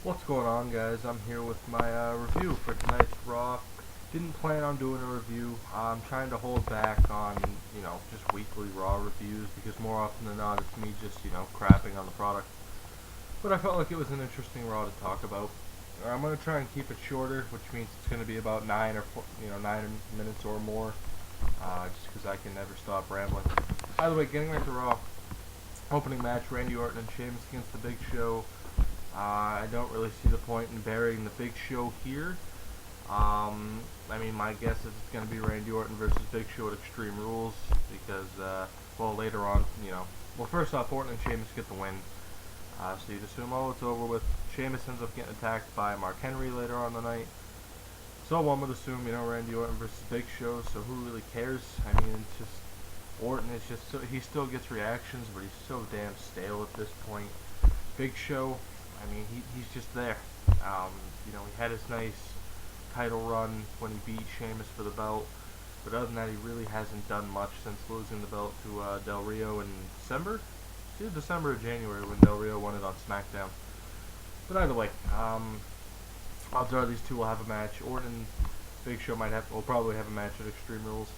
What's going on, guys? I'm here with my review for tonight's Raw. Didn't plan on doing a review. I'm trying to hold back on, just weekly Raw reviews because more often than not it's me just, crapping on the product. But I felt like it was an interesting Raw to talk about. I'm going to try and keep it shorter, which means it's going to be about 9 minutes or more, just because I can never stop rambling. By the way, getting right to Raw. Opening match, Randy Orton and Sheamus against The Big Show. I don't really see the point in burying the Big Show here. My guess is it's going to be Randy Orton versus Big Show at Extreme Rules because, later on, first off, Orton and Sheamus get the win. So you'd assume, it's over with. Sheamus ends up getting attacked by Mark Henry later on the night. So one would assume, Randy Orton versus Big Show, so who really cares? It's just, Orton is just, he still gets reactions, but he's so damn stale at this point. Big Show, he's just there. He had his nice title run when he beat Sheamus for the belt, but other than that, he really hasn't done much since losing the belt to Del Rio in December? It's either December or January when Del Rio won it on SmackDown. But either way, odds are these two will have a match. Orton and Big Show will probably have a match at Extreme Rules.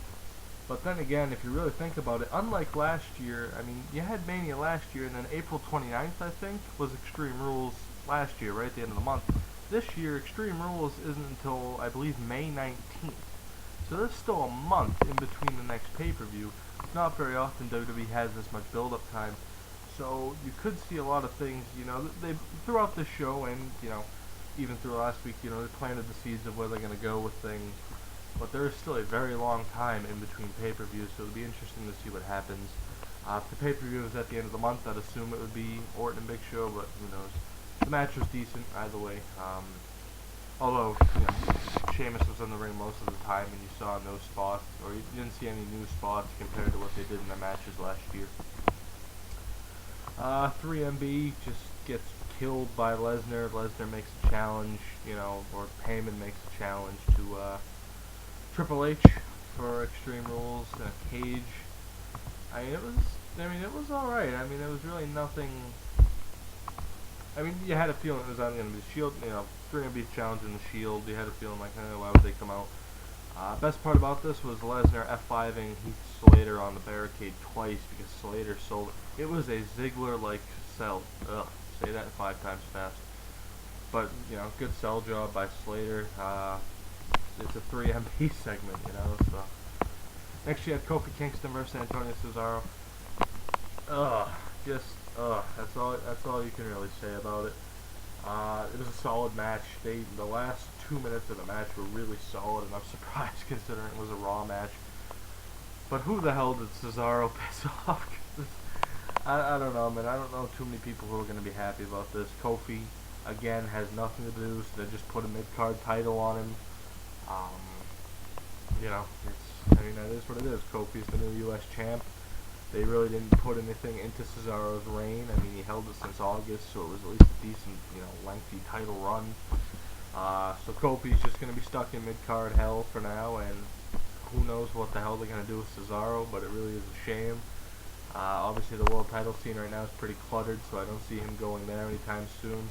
But then again, if you really think about it, unlike last year, you had Mania last year, and then April 29th, I think, was Extreme Rules last year, right at the end of the month. This year, Extreme Rules isn't until, I believe, May 19th. So there's still a month in between the next pay-per-view. Not very often WWE has this much build-up time. So you could see a lot of things, they throughout the show and, even through last week, they planted the seeds of where they're going to go with things. But there is still a very long time in between pay-per-views, so it'll be interesting to see what happens. If the pay-per-view was at the end of the month, I'd assume it would be Orton and Big Show, but who knows. The match was decent either way. Although, Sheamus was in the ring most of the time, and you saw no spots, or you didn't see any new spots compared to what they did in their matches last year. 3MB just gets killed by Lesnar. Lesnar makes a challenge, or Heyman makes a challenge to Triple H for Extreme Rules in a cage. It was alright. There was really nothing. You had a feeling it was going to be the Shield, 3MB's challenging the Shield. You had a feeling like, why would they come out? Best part about this was Lesnar F5ing Heath Slater on the barricade twice because Slater sold it. It was a Ziggler-like sell. Say that 5 times fast. But, good sell job by Slater. It's a 3MB segment, so. Next you had Kofi Kingston versus Antonio Cesaro. That's all you can really say about it. It was a solid match. The last 2 minutes of the match were really solid, and I'm surprised considering it was a Raw match. But who the hell did Cesaro piss off? I don't know, man. I don't know too many people who are going to be happy about this. Kofi, again, has nothing to do, so they just put a mid-card title on him. That is what it is. Kofi's the new U.S. champ. They really didn't put anything into Cesaro's reign. He held it since August, so it was at least a decent, lengthy title run. So Kofi's just going to be stuck in mid-card hell for now, and who knows what the hell they're going to do with Cesaro, but it really is a shame. Obviously, the world title scene right now is pretty cluttered, so I don't see him going there anytime soon.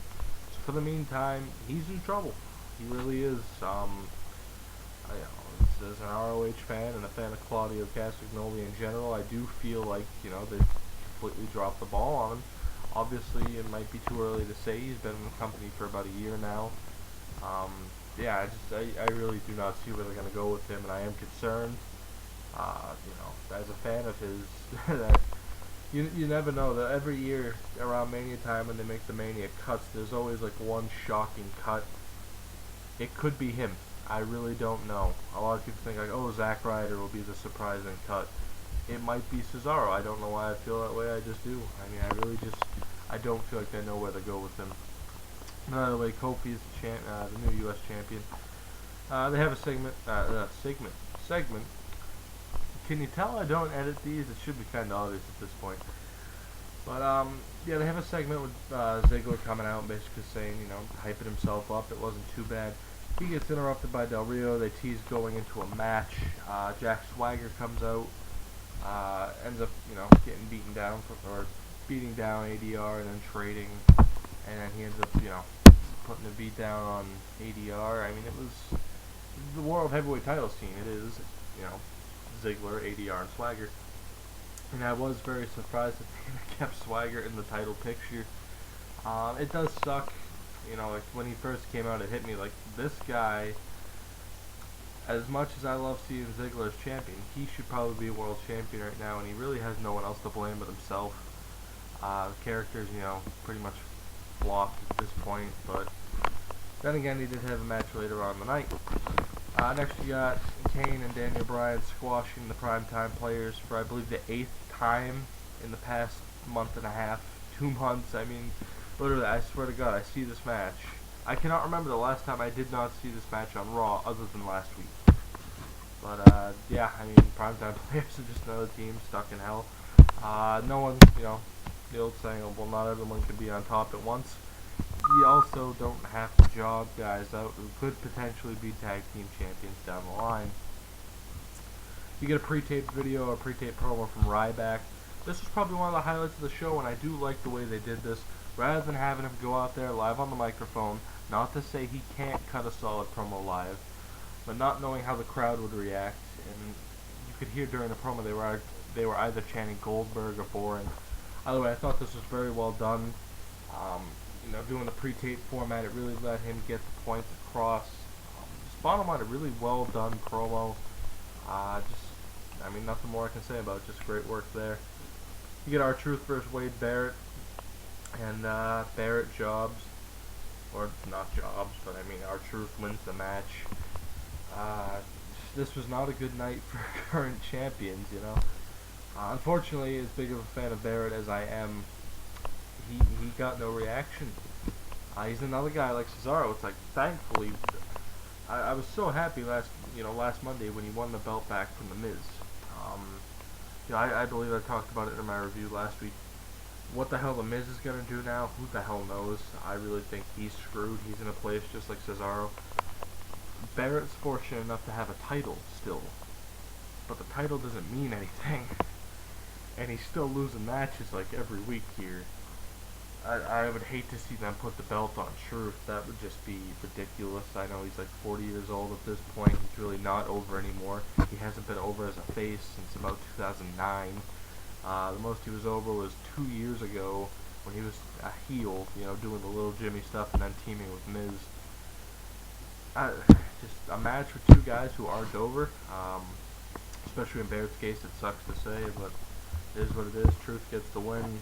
So for the meantime, he's in trouble. He really is. As an ROH fan and a fan of Claudio Castagnoli in general, I do feel like, they completely dropped the ball on him. Obviously, it might be too early to say. He's been in the company for about a year now. I really do not see where they're going to go with him, and I am concerned. As a fan of his, that you never know. That every year around Mania time when they make the Mania cuts, there's always like one shocking cut. It could be him. I really don't know. A lot of people think like, Zack Ryder will be the surprising cut. It might be Cesaro. I don't know why I feel that way. I just do. I don't feel like they know where to go with him. By the way, Kofi is the new U.S. champion. They have a segment. Can you tell I don't edit these? It should be kind of obvious at this point. But they have a segment with Ziggler coming out and basically saying, hyping himself up. It wasn't too bad. He gets interrupted by Del Rio. They tease going into a match. Jack Swagger comes out, ends up, getting beaten down or beating down ADR and then trading, and then he ends up, putting a beat down on ADR. I mean, it was the World Heavyweight title scene. It is, you know, Ziggler, ADR, and Swagger. And I was very surprised that they kept Swagger in the title picture. It does suck, you know, like when he first came out, it hit me like this guy. As much as I love seeing Ziggler as champion, he should probably be a world champion right now, and he really has no one else to blame but himself. The character's, you know, pretty much flopped at this point, but then again, he did have a match later on in the night. Next you got Kane and Daniel Bryan squashing the Primetime Players for, I believe, the 8th time in the past month and a half, 2 months. I mean, literally, I swear to God, I see this match. I cannot remember the last time I did not see this match on Raw other than last week. But, yeah, I mean, Primetime Players are just another team stuck in hell. No one, you know, the old saying, well, not everyone can be on top at once. You also don't have to job guys out who could potentially be tag team champions down the line. You get a pre-taped video, a pre-taped promo from Ryback. This was probably one of the highlights of the show, and I do like the way they did this. Rather than having him go out there live on the microphone, not to say he can't cut a solid promo live, but not knowing how the crowd would react, and you could hear during the promo they were either chanting Goldberg or boring. Either way, I thought this was very well done. You know, doing the pre-tape format, it really let him get the points across. Just bottom line, a really well done promo. I mean, nothing more I can say about it. Just great work there. You get R-Truth versus Wade Barrett, and Barrett jobs, or not jobs, but I mean R-Truth wins the match. This was not a good night for current champions, you know. Unfortunately, as big of a fan of Barrett as I am, he got no reaction. He's another guy like Cesaro. It's like, thankfully, I was so happy last Monday when he won the belt back from The Miz. You know, I believe I talked about it in my review last week. What the hell The Miz is gonna do now? Who the hell knows? I really think he's screwed. He's in a place just like Cesaro. Barrett's fortunate enough to have a title still, but the title doesn't mean anything, and he's still losing matches like every week here. I would hate to see them put the belt on Truth. That would just be ridiculous. I know he's like 40 years old at this point. He's really not over anymore. He hasn't been over as a face since about 2009. The most he was over was 2 years ago when he was a heel, you know, doing the little Jimmy stuff and then teaming with Miz. Just a match with two guys who aren't over. Especially in Barrett's case, it sucks to say, but it is what it is. Truth gets the win.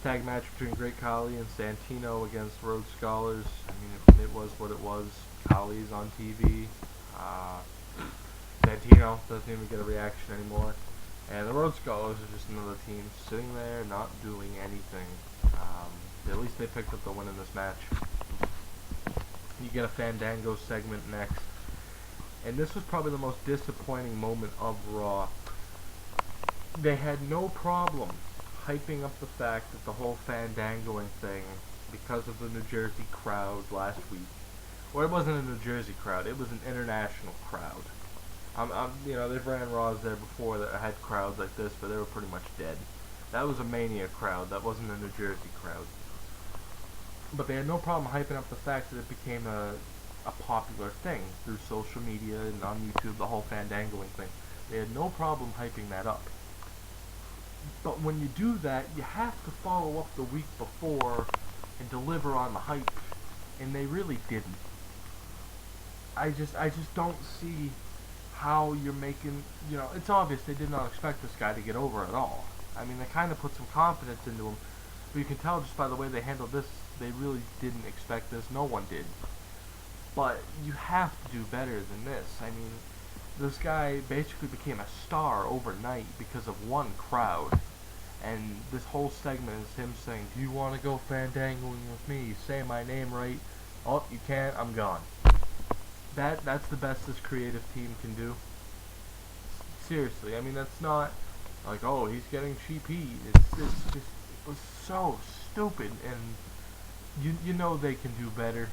Tag match between Great Khali and Santino against Rhodes Scholars. I mean, it was what it was. Khali's on TV. Santino doesn't even get a reaction anymore. And the Rhodes Scholars are just another team sitting there not doing anything. At least they picked up the win in this match. You get a Fandango segment next. And this was probably the most disappointing moment of Raw. They had no problem hyping up the fact that the whole Fandangoing thing, because of the New Jersey crowd last week, or it wasn't a New Jersey crowd, it was an international crowd. You know, they've ran Raws there before that had crowds like this, but they were pretty much dead. That was a Mania crowd, that wasn't a New Jersey crowd. But they had no problem hyping up the fact that it became a popular thing through social media and on YouTube, the whole Fandangoing thing. They had no problem hyping that up. But when you do that, you have to follow up the week before and deliver on the hype, and they really didn't. I just don't see how you're making, you know, it's obvious they did not expect this guy to get over at all. I mean, they kind of put some confidence into him, but you can tell just by the way they handled this, they really didn't expect this. No one did. But you have to do better than this. I mean, this guy basically became a star overnight because of one crowd. And this whole segment is him saying, "Do you want to go fandangoing with me? Say my name right. Oh, you can't, I'm gone." That's the best this creative team can do. Seriously, I mean, that's not like, oh, he's getting cheap heat. It's just, it was so stupid, and you know they can do better.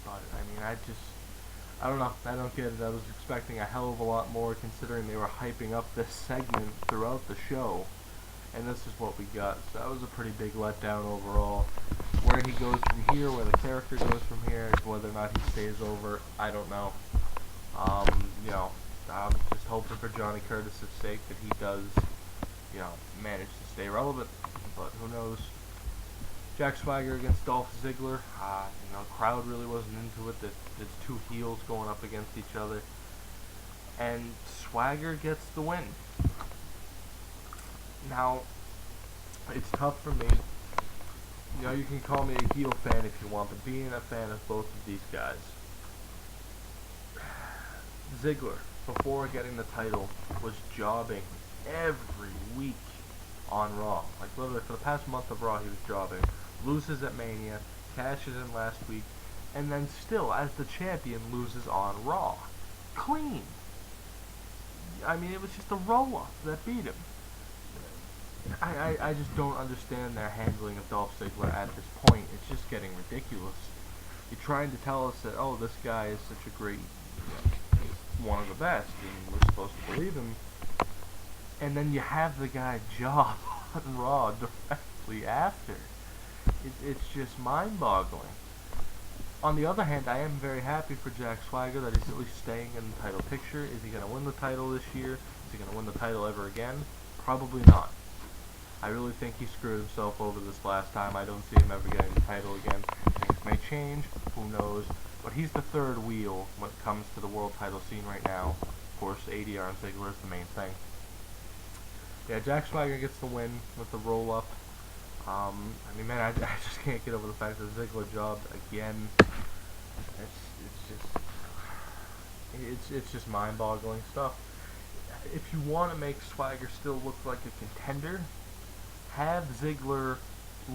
But, I mean, I don't know. I don't get it. I was expecting a hell of a lot more considering they were hyping up this segment throughout the show. and this is what we got. So that was a pretty big letdown overall. Where he goes from here, where the character goes from here, whether or not he stays over, I don't know. You know, I'm just hoping for Johnny Curtis's sake that he does, you know, manage to stay relevant, but who knows. Jack Swagger against Dolph Ziggler. You know, crowd really wasn't into it. There's two heels going up against each other, and Swagger gets the win. Now, it's tough for me. You know, you can call me a heel fan if you want, but being a fan of both of these guys, Ziggler, before getting the title, was jobbing every week on Raw. Like, literally, for the past month of Raw, he was jobbing. Loses at Mania, cashes in last week, and then still, as the champion, loses on Raw. Clean. I mean, it was just a roll-up that beat him. I just don't understand their handling of Dolph Ziggler at this point. It's just getting ridiculous. You're trying to tell us that, oh, this guy is such a great, you know, he's one of the best, and we're supposed to believe him. And then you have the guy job on Raw directly after. It's just mind-boggling. On the other hand, I am very happy for Jack Swagger that he's at least staying in the title picture. Is he going to win the title this year? Is he going to win the title ever again? Probably not. I really think he screwed himself over this last time. I don't see him ever getting the title again. Things may change, who knows. But he's the third wheel when it comes to the world title scene right now. Of course, ADR and Ziggler is the main thing. Yeah, Jack Swagger gets the win with the roll-up. I mean, man, I just can't get over the fact that Ziggler jobbed again. It's just mind-boggling stuff. If you want to make Swagger still look like a contender, have Ziggler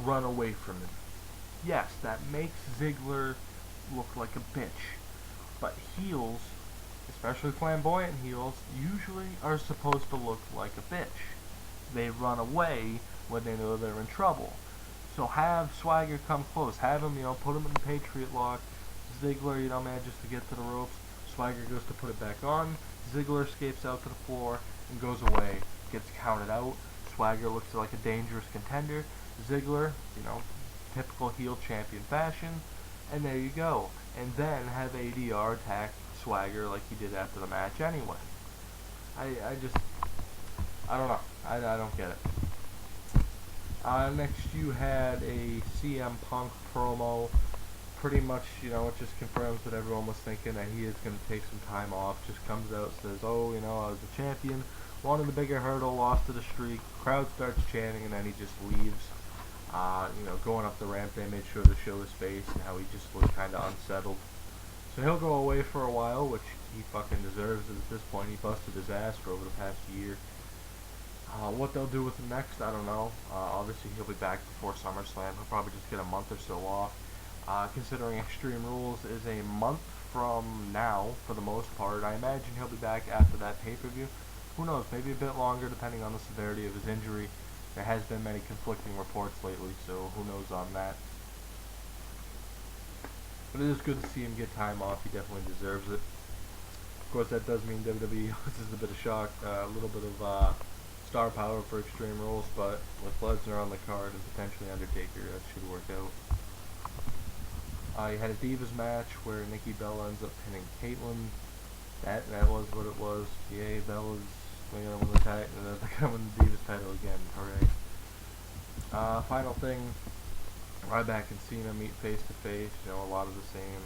run away from him. Yes, that makes Ziggler look like a bitch. But heels, especially flamboyant heels, usually are supposed to look like a bitch. They run away when they know they're in trouble. So have Swagger come close. Have him, you know, put him in the Patriot lock. Ziggler, you know, manages to get to the ropes. Swagger goes to put it back on. Ziggler escapes out to the floor and goes away. Gets counted out. Swagger looks like a dangerous contender. Ziggler, you know, typical heel champion fashion. And there you go. And then have ADR attack Swagger like he did after the match anyway. I don't know. I don't get it. Next you had a CM Punk promo. Pretty much, you know, it just confirms what everyone was thinking, that he is going to take some time off. Just comes out, says, oh, you know, I was the champion, wanted the bigger hurdle, lost to the streak. Crowd starts chanting, and then he just leaves. You know, going up the ramp, they made sure to show his face and how he just looked kind of unsettled. So he'll go away for a while, which he fucking deserves at this point. He busted his ass for over the past year. What they'll do with him next, I don't know. Obviously, he'll be back before SummerSlam. He'll probably just get a month or so off. Considering Extreme Rules is a month from now, for the most part, I imagine he'll be back after that pay-per-view. Who knows, maybe a bit longer depending on the severity of his injury. There has been many conflicting reports lately, so who knows on that. But it is good to see him get time off. He definitely deserves it. Of course, that does mean WWE loses a bit of shock, a little bit of star power for Extreme Rules, but with Lesnar on the card and potentially Undertaker, that should work out. You had a Divas match where Nikki Bella ends up pinning Caitlyn. That was what it was. Yay, Bella's going to win the title. They're going to win the Divas title again. Hooray. Final thing, Ryback and Cena meet face to face. You know, a lot of the same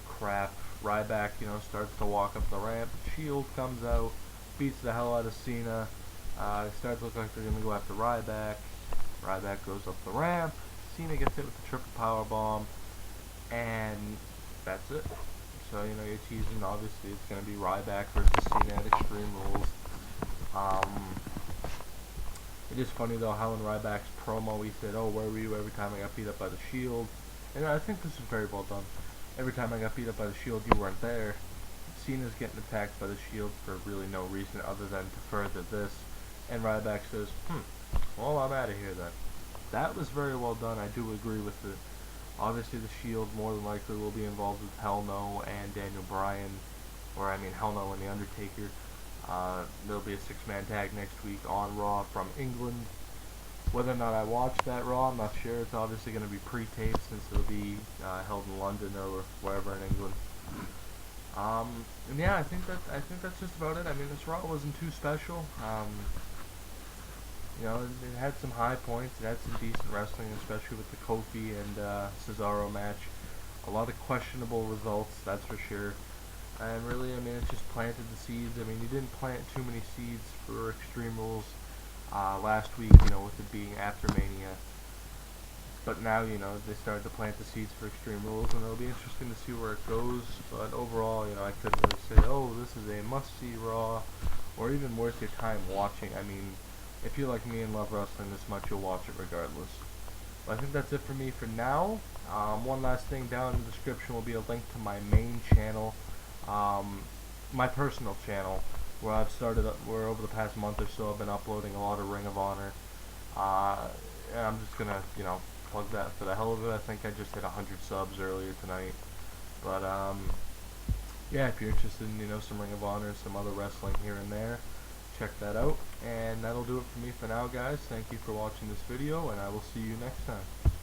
crap. Ryback, you know, starts to walk up the ramp. Shield comes out, beats the hell out of Cena. It starts to look like they're going to go after Ryback. Ryback goes up the ramp. Cena gets hit with the triple power bomb. And that's it. So, you know, you're teasing, obviously, it's going to be Ryback versus Cena at Extreme Rules. It is funny, though, how in Ryback's promo he said, oh, where were you every time I got beat up by the Shield? And I think this is very well done. Every time I got beat up by the Shield, you weren't there. Cena's getting attacked by the Shield for really no reason other than to further this. And Ryback says, well, I'm out of here then. That was very well done. I do agree with it. Obviously, the Shield more than likely will be involved with Hell No and Daniel Bryan, or I mean Hell No and The Undertaker. There'll be a 6-man tag next week on Raw from England. Whether or not I watch that Raw, I'm not sure. It's obviously going to be pre-taped since it'll be held in London or wherever in England. And yeah, I think that's just about it. I mean, this Raw wasn't too special. It had some high points. It had some decent wrestling, especially with the Kofi and Cesaro match. A lot of questionable results, that's for sure. And really, I mean, it just planted the seeds. I mean, you didn't plant too many seeds for Extreme Rules last week, with it being after Mania. But now, they started to plant the seeds for Extreme Rules, and it'll be interesting to see where it goes. But overall, I couldn't really say, oh, this is a must-see Raw, or even worth your time watching. I mean, if you like me and love wrestling this much, you'll watch it regardless. But I think that's it for me for now. One last thing, down in the description will be a link to my main channel, my personal channel, where where over the past month or so I've been uploading a lot of Ring of Honor. And I'm just gonna, plug that for the hell of it. I think I just hit 100 subs earlier tonight. But yeah, if you're interested in some Ring of Honor, some other wrestling here and there, check that out. And that'll do it for me for now, guys. Thank you for watching this video, and I will see you next time.